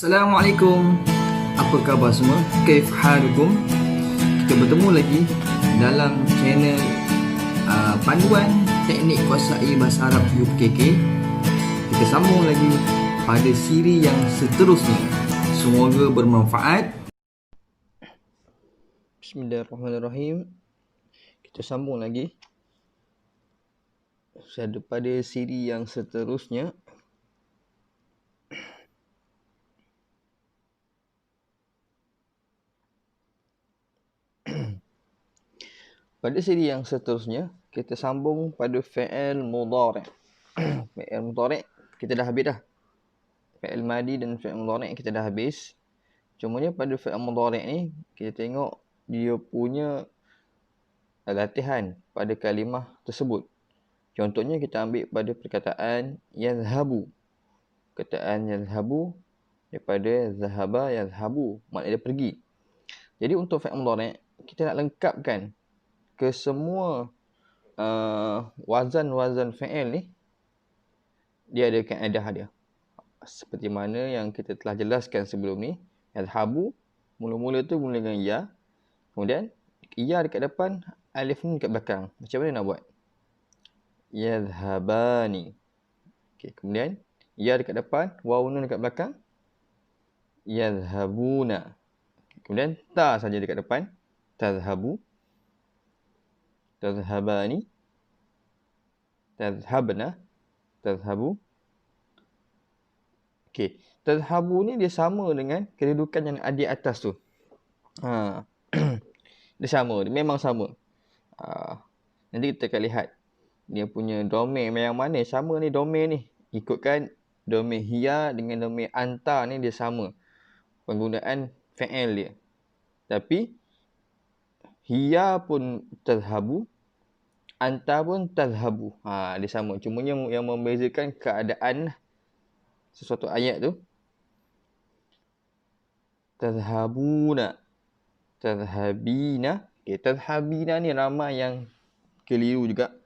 Assalamualaikum. Apa khabar semua? Kaif halukum? Kita bertemu lagi dalam channel panduan teknik kuasai bahasa Arab UPKK. Kita sambung lagi pada siri yang seterusnya. Semoga bermanfaat. Bismillahirrahmanirrahim. Kita sambung lagi pada siri yang seterusnya. Pada siri yang seterusnya, kita sambung pada fi'il mudhari'. Fi'il mudhari' kita dah habis dah. Fi'il madi dan fi'il mudhari' kita dah habis. Cumanya pada fi'il mudhari' ni, kita tengok dia punya latihan pada kalimah tersebut. Contohnya kita ambil pada perkataan yadhhabu. Perkataan yadhhabu daripada zahaba yadhhabu, maknanya dia pergi. Jadi untuk fi'il mudhari' kita nak lengkapkan ke semua wazan-wazan fi'il ni, dia ada kaedah dia. Seperti mana yang kita telah jelaskan sebelum ni, yadhhabu mula-mula tu mula dengan ya, kemudian ya dekat depan, alif nun dekat belakang. Macam mana nak buat? Yadhhabani. Okey, kemudian ya dekat depan, waw nun dekat belakang, yadhhabuna. Kemudian ta saja dekat depan, tadhhabu, tadhhabani, tadhhabna, tadhhabu. Okey, tadhhabu ni dia sama dengan kedudukan yang ada di atas tu. Dia sama, dia memang sama. Nanti kita akan lihat dia punya domain yang mana sama ni domain ni. Ikutkan domain hiya dengan domain anta ni dia sama penggunaan fi'il dia. Tapi hiya pun tadhhabu, anta pun tadhhabu. Dia sama. Cuma yang membezakan keadaan sesuatu ayat tu. Tadhhabuna, tadhhabina. Okay, tadhhabina ni ramai yang keliru juga.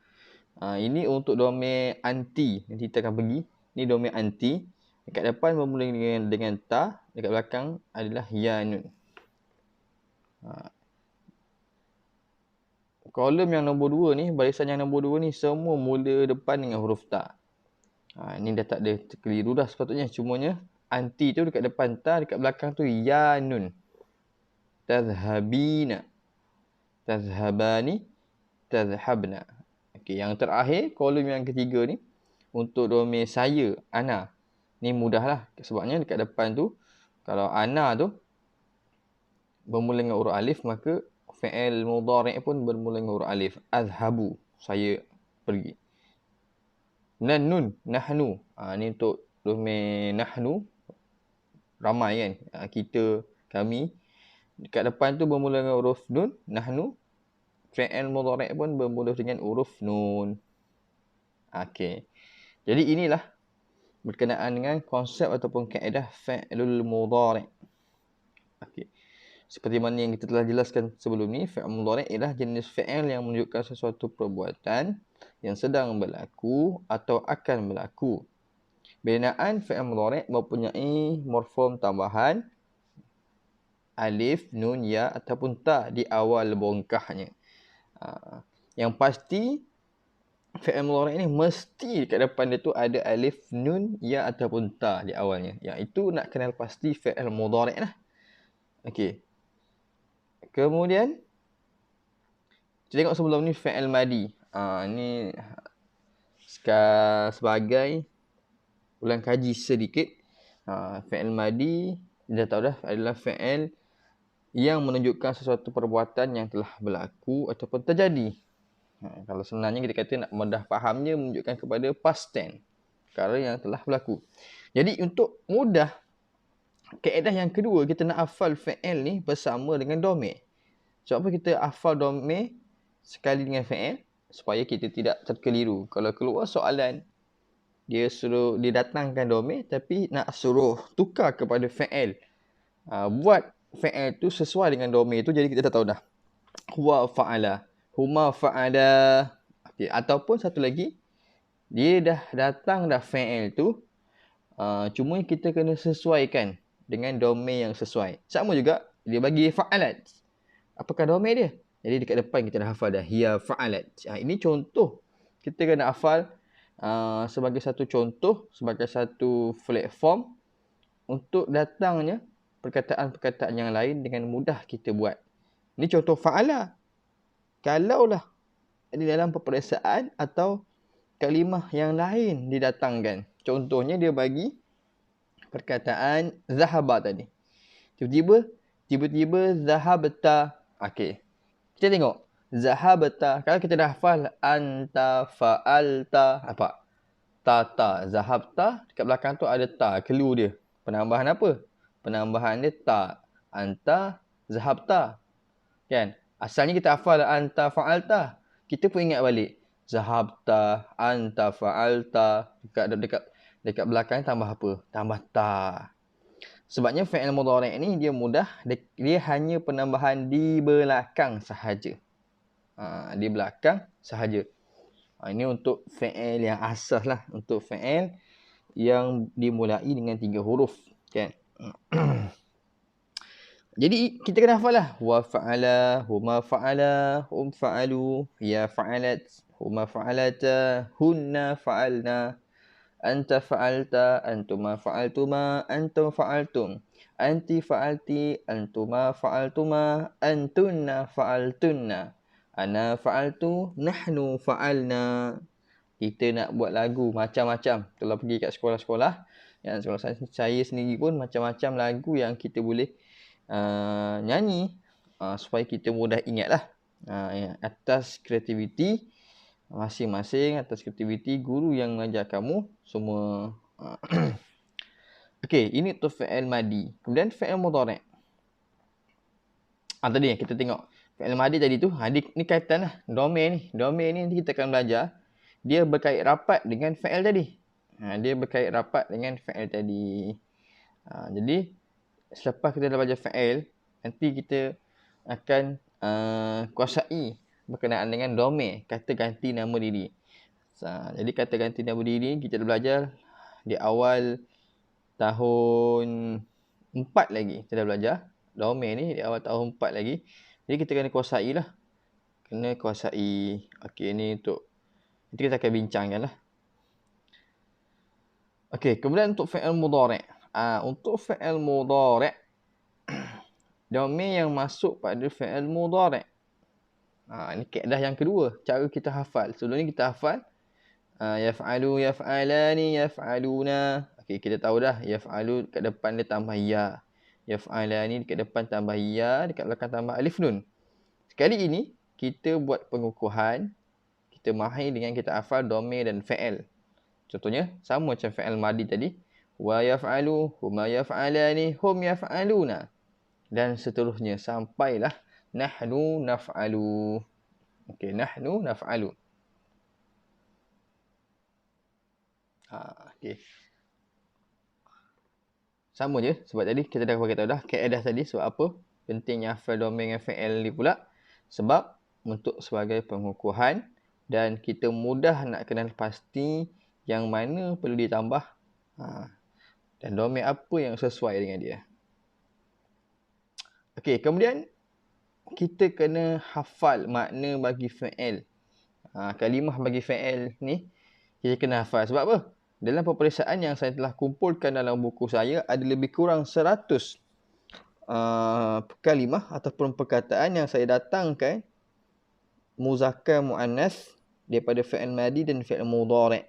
Ini untuk domain anti. Nanti kita akan pergi. Ni domain anti. Dekat depan bermula dengan ta. Dekat belakang adalah ya nun. Kolom yang nombor 2 ni, barisan yang nombor 2 ni semua mula depan dengan huruf ta. Ni dah tak ada keliru dah sepatutnya. Cumanya anti tu dekat depan ta, dekat belakang tu ya nun. Tadhhabina, tadhhabani, tadhhabna. Okey, yang terakhir, kolom yang ketiga ni untuk domain saya, ana. Ni mudahlah sebabnya dekat depan tu kalau ana tu bermula dengan huruf alif, maka fi'il mudhari' pun bermula dengan huruf alif. Azhabu, saya pergi. Dan nun, nahnu. Ni untuk domain nahnu. Ramai kan? Kita, kami. Dekat depan tu bermula dengan huruf nun, nahnu. Fi'il mudhari' pun bermula dengan huruf nun. Okey. Jadi inilah berkenaan dengan konsep ataupun kaedah fi'lul mudhari'. Okey. Seperti mana yang kita telah jelaskan sebelum ni, fi'il mudhari' ialah jenis fi'il yang menunjukkan sesuatu perbuatan yang sedang berlaku atau akan berlaku. Binaan fi'il mudhari' mempunyai morfem tambahan alif, nun, ya ataupun ta di awal bongkahnya. Yang pasti fi'il mudhari' ni mesti dekat depan dia tu ada alif, nun, ya ataupun ta di awalnya. Yang itu nak kenal pasti fi'il mudhari' lah. Okey. Kemudian kita tengok sebelum ni fi'il madi. Ni sebagai ulang kaji sedikit. Fi'il madi dah tahu dah adalah fi'il yang menunjukkan sesuatu perbuatan yang telah berlaku ataupun terjadi. Kalau sebenarnya kita kata nak mudah fahamnya menunjukkan kepada past tense, perkara yang telah berlaku. Jadi untuk mudah, kaedah yang kedua kita nak hafal fi'il ni bersama dengan domain. Sebab apa kita hafal domain sekali dengan fi'il? Supaya kita tidak terkeliru. Kalau keluar soalan, dia datangkan domain tapi nak suruh tukar kepada fi'il. Buat fi'il tu sesuai dengan domain tu, jadi kita dah tahu dah. Huwa fa'ala, huma fa'ala. Okay. Ataupun satu lagi, dia dah datang dah fi'il tu, cuma kita kena sesuaikan dengan domain yang sesuai. Sama juga dia bagi fa'alat. Apakah domain dia? Jadi dekat depan kita dah hafal dah. Hiya fa'alat. Ini contoh. Kita kena hafal sebagai satu contoh, sebagai satu platform untuk datangnya perkataan-perkataan yang lain dengan mudah kita buat. Ini contoh fa'ala. Kalaulah di dalam peperiksaan atau kalimah yang lain didatangkan. Contohnya dia bagi perkataan zahaba tadi. Tiba-tiba zahabta. Okey. Kita tengok. Zahabta. Kalau kita dah hafal anta fa'alta. Apa? Ta. Zahabta. Dekat belakang tu ada ta. Clue dia. Penambahan apa? Penambahan dia ta. Anta zahabta. Kan? Asalnya kita hafal anta fa'alta. Kita pun ingat balik. Zahabta, anta fa'alta. Dekat belakang tambah apa? Tambah ta. Sebabnya fi'il mudhari' ni dia mudah. Dia hanya penambahan di belakang sahaja. Di belakang sahaja. Ini untuk fi'il yang asas lah. Untuk fi'il yang dimulai dengan 3 huruf. Kan? Jadi kita kena hafal lah. Wa fa'ala, huma fa'ala, hum fa'alu, ya fa'alat, huma fa'alata, hunna fa'alna, anta fa'alta, antuma fa'altuma, antum fa'altum, anti fa'alti, antuma fa'altuma, antunna fa'altunna, ana fa'altu, nahnu fa'alna. Kita nak buat lagu macam-macam. Kalau pergi kat sekolah-sekolah, yang sekolah saya sendiri pun macam-macam lagu yang kita boleh nyanyi supaya kita mudah ingat lah. Atas kreativiti masing-masing, atas kreativiti guru yang mengajar kamu semua. Okey, ini tu fi'il madi. Kemudian fi'il mudhari'. Tadi kita tengok fi'il madi tadi tu, ni kaitan lah. Domain ni nanti kita akan belajar. Dia berkait rapat dengan fi'il tadi. Dia berkait rapat dengan fi'il tadi. Jadi selepas kita dah belajar fa'il, nanti kita akan kuasai berkenaan dengan domain, kata ganti nama diri. Jadi kata ganti nama diri kita dah belajar di awal tahun 4 lagi. Kita dah belajar domain ni di awal tahun 4 lagi. Jadi kita kena kuasai lah. Kena kuasai. Okey, ni untuk nanti kita akan bincangkan lah. Okey, kemudian untuk fi'il mudhari'. Untuk fi'il mudhari', domain yang masuk pada fi'il mudhari'. Ini kaedah yang kedua, cara kita hafal. Sebelum ni kita hafal yaf'alu, yaf'alani, yaf'aluna. Okey, kita tahu dah yaf'alu dekat depan dia tambah ya. Yaf'alani dekat depan tambah ya, dekat belakang tambah alif nun. Sekali ini kita buat pengukuhan, kita mahir dengan kita hafal domain dan fi'il. Contohnya sama macam fi'il madi tadi. Wa yaf'alu, huma yaf'alani, hum yaf'aluna. Dan seterusnya sampailah nahnu naf'alu. Okey, nahnu naf'alu. Okey. Sama je sebab tadi kita dah bagi tahu dah kaedah tadi sebab apa pentingnya hafal domain dengan fi'il ni pula. Sebab untuk sebagai pengukuhan dan kita mudah nak kenal pasti yang mana perlu ditambah dan domain apa yang sesuai dengan dia. Okey, kemudian kita kena hafal makna bagi fi'il. Kalimah bagi fi'il ni kita kena hafal. Sebab apa? Dalam peperiksaan yang saya telah kumpulkan dalam buku saya ada lebih kurang 100 kalimah ataupun perkataan yang saya datangkan muzakkar muannas daripada fi'il madi dan fi'il mudhari'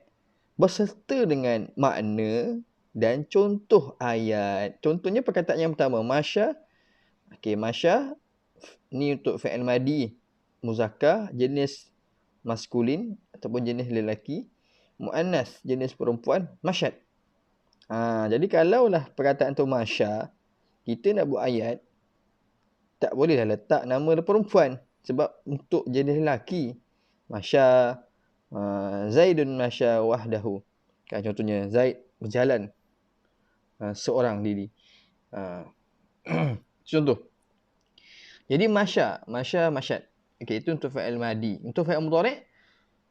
berserta dengan makna dan contoh ayat. Contohnya perkataan yang pertama, masya. Okey, masya ni untuk fi'il madi muzakkar, jenis maskulin ataupun jenis lelaki. Muannas, jenis perempuan, masyad. Jadi kalaulah perkataan tu masya, kita nak buat ayat, tak bolehlah letak nama perempuan. Sebab untuk jenis lelaki, masya, Zaidun masya wahdahu. Kan contohnya, Zaid berjalan seorang diri. Contoh. Jadi masya, masyad. Okey, itu untuk fi'il madi. Untuk fi'il mudhari',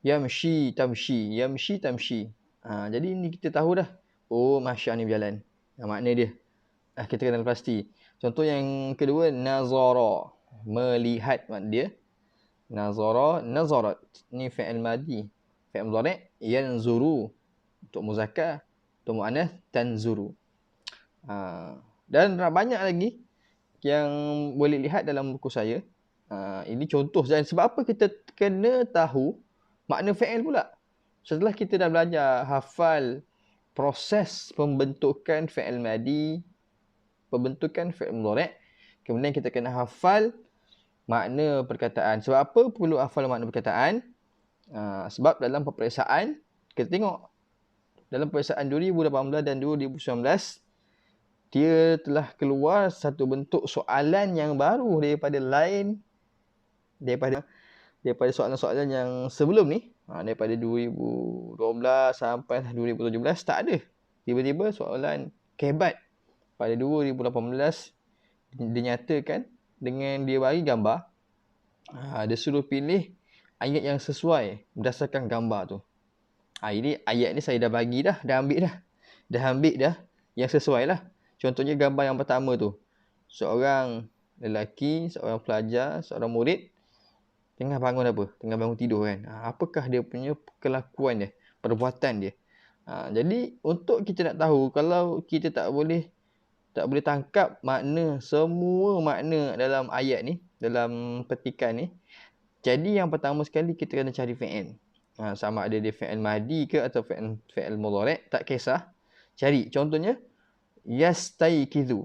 yamshi, tamshi, tamshi. Jadi ni kita tahu dah. Oh, masya ni berjalan. Makna dia. kita kenal pasti. Contoh yang kedua, nazara, melihat mak dia. Nazara, nazarat. Ni fi'il madi. Fi'il mudhari' yanzuru. Untuk muzakkar, untuk muannas tanzuru. Dan banyak lagi yang boleh lihat dalam buku saya. Ini contoh saja. Sebab apa kita kena tahu makna fi'il pula? Setelah kita dah belajar hafal proses pembentukan fi'il madi, pembentukan fi'il mudhari', kemudian kita kena hafal makna perkataan. Sebab apa perlu hafal makna perkataan? Sebab dalam peperiksaan, kita tengok dalam peperiksaan 2018 dan 2019, dia telah keluar satu bentuk soalan yang baru daripada soalan-soalan yang sebelum ni. Daripada 2012 sampai 2017 tak ada. Tiba-tiba soalan kebat pada 2018 dinyatakan dengan dia bagi gambar. Dia suruh pilih ayat yang sesuai berdasarkan gambar tu. Ini ayat ni saya dah bagi dah ambil dah yang sesuai lah. Contohnya gambar yang pertama tu, seorang lelaki, seorang pelajar, seorang murid tengah bangun apa? Tengah bangun tidur kan. Apakah dia punya kelakuan dia, perbuatan dia. Jadi untuk kita nak tahu, kalau kita tak boleh tangkap semua makna dalam ayat ni, dalam petikan ni, jadi yang pertama sekali kita kena cari fi'il. Sama ada dia fi'il madi ke atau fi'il mudhari', tak kisah. Cari. Contohnya yastayqizu.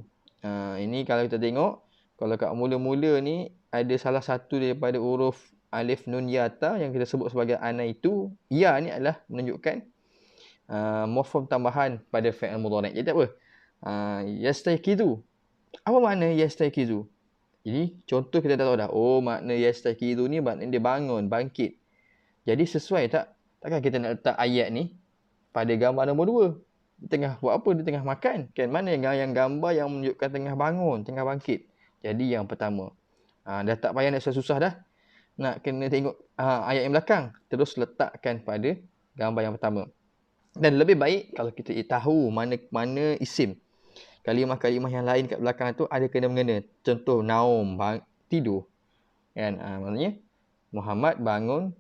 Ini kalau kita tengok, kalau kat mula-mula ni ada salah satu daripada huruf alif nun ya ta yang kita sebut sebagai ana itu, ya ni adalah menunjukkan morfem tambahan pada fi'il mudhari'. Jadi apa? Yastayqizu. Apa makna yastayqizu? Jadi contoh kita dah tahu dah. Oh, makna yastayqizu ni maknanya dia bangun, bangkit. Jadi sesuai tak? Takkan kita nak letak ayat ni pada gambar nombor 2. Dia tengah buat apa? Dia tengah makan. Kan mana yang gambar yang menunjukkan tengah bangun, tengah bangkit. Jadi yang pertama. Dah tak payah nak susah dah. Nak kena tengok ayat yang belakang. Terus letakkan pada gambar yang pertama. Dan lebih baik kalau kita tahu mana isim. Kalimah-kalimah yang lain kat belakang tu ada kena-mengena. Contoh naum, tidur. Kan? Maksudnya Muhammad bangun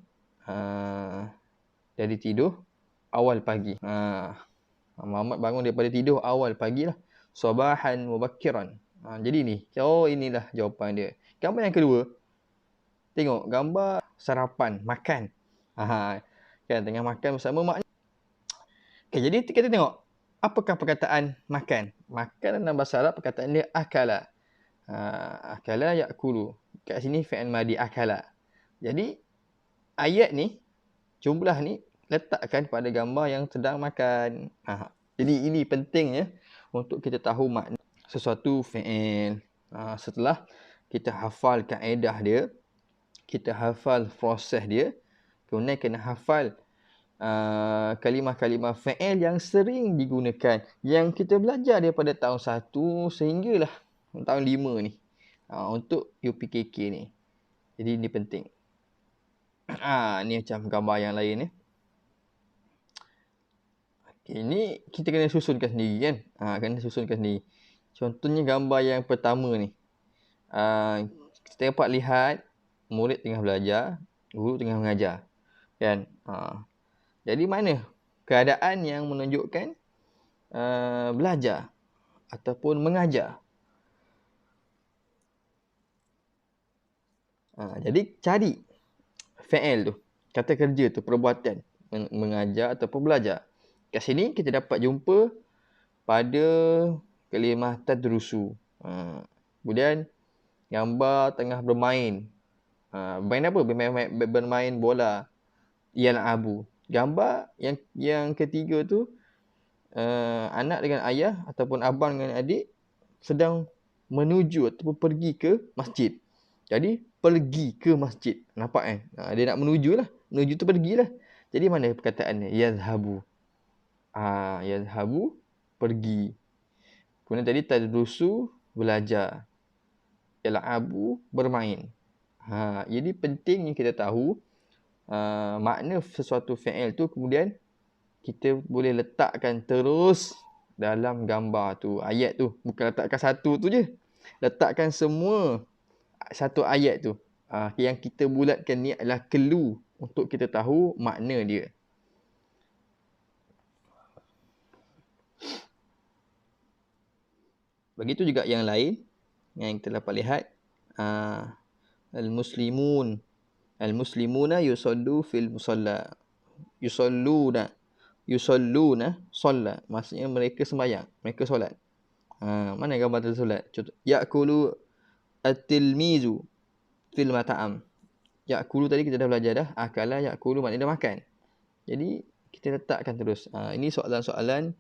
dari tidur awal pagi. Muhammad bangun daripada tidur awal pagi lah. Sabahan mubakkiran. Jadi ni. Inilah jawapan dia. Gambar yang kedua. Tengok gambar sarapan, makan. Kan tengah makan bersama maknya. Okay, jadi kita tengok. Apakah perkataan makan? Makan dalam bahasa Arab perkataan dia akala. Akala yakulu. Kat sini fi'il madi akala. Jadi ayat ni, jumlah ni letakkan pada gambar yang sedang makan. Jadi ini pentingnya untuk kita tahu makna sesuatu fi'il. Setelah kita hafal kaedah dia, kita hafal proses dia, kemudian kena hafal kalimah-kalimah fi'il yang sering digunakan, yang kita belajar daripada tahun 1 sehinggalah tahun 5 ni, untuk UPKK ni. Jadi ini penting. Ni macam gambar yang lain ni. Ini kita kena susunkan sendiri kan. Kena susunkan sendiri. Contohnya gambar yang pertama ni. Kita dapat lihat murid tengah belajar, guru tengah mengajar. Kan? Jadi mana keadaan yang menunjukkan belajar ataupun mengajar. Jadi cari fi'il tu. Kata kerja tu, perbuatan. Mengajar ataupun belajar. Kat sini kita dapat jumpa pada kalimah tadrusu. Kemudian gambar tengah bermain. Bermain apa? Bermain bola. Yal'abu. Gambar yang ketiga tu, anak dengan ayah ataupun abang dengan adik sedang menuju ataupun pergi ke masjid. Jadi pergi ke masjid. Nampak kan? Dia nak menuju lah. Menuju tu pergilah. Jadi mana perkataannya? Yadhabu. Yadhabu, pergi. Kemudian tadi tadrusu, belajar. Yal'abu, bermain. Jadi pentingnya kita tahu makna sesuatu fi'il tu, kemudian kita boleh letakkan terus dalam gambar tu, ayat tu. Bukan letakkan satu tu je. Letakkan semua satu ayat tu. Yang kita bulatkan ni adalah clue untuk kita tahu makna dia. Begitu juga yang lain yang kita dapat lihat, al-muslimuna yusallu fil musalla. Yusalluna solat. Maksudnya mereka sembahyang, mereka solat. Mana gambar tu solat? Contoh, ya'kulu at-tilmizu fil mat'am. Ya'kulu tadi kita dah belajar dah. Akala ya'kulu maknanya dah makan. Jadi kita letakkan terus. Ini soalan-soalan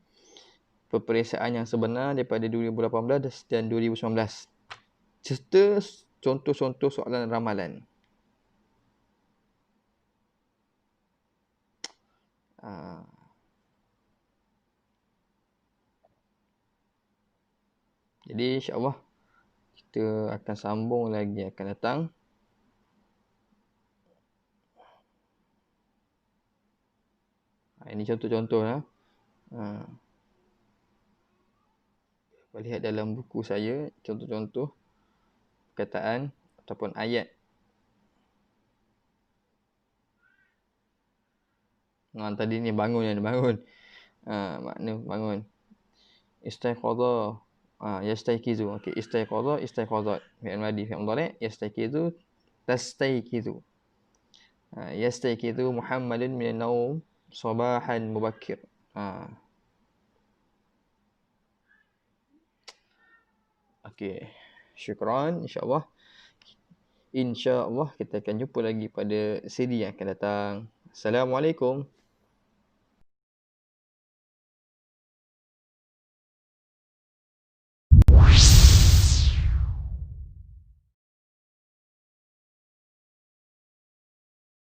peperiksaan yang sebenar daripada 2018 dan 2019. Serta contoh-contoh soalan ramalan. Jadi insya-Allah kita akan sambung lagi akan datang. Ini contoh-contoh lah. Lihat dalam buku saya contoh-contoh perkataan ataupun ayat. Tadi ni bangun. Makna bangun. Istaiqadha, yastaiqizu. Okey, istaiqadha, istaiqadhat. Fi'il madhi, fi'il mudhari', yastaiqizu, tastaiqizu. Yastaiqizu Muhammadun minan naum sabahan mubakkir. Okey. Syukran, insya-Allah kita akan jumpa lagi pada siri yang akan datang. Assalamualaikum.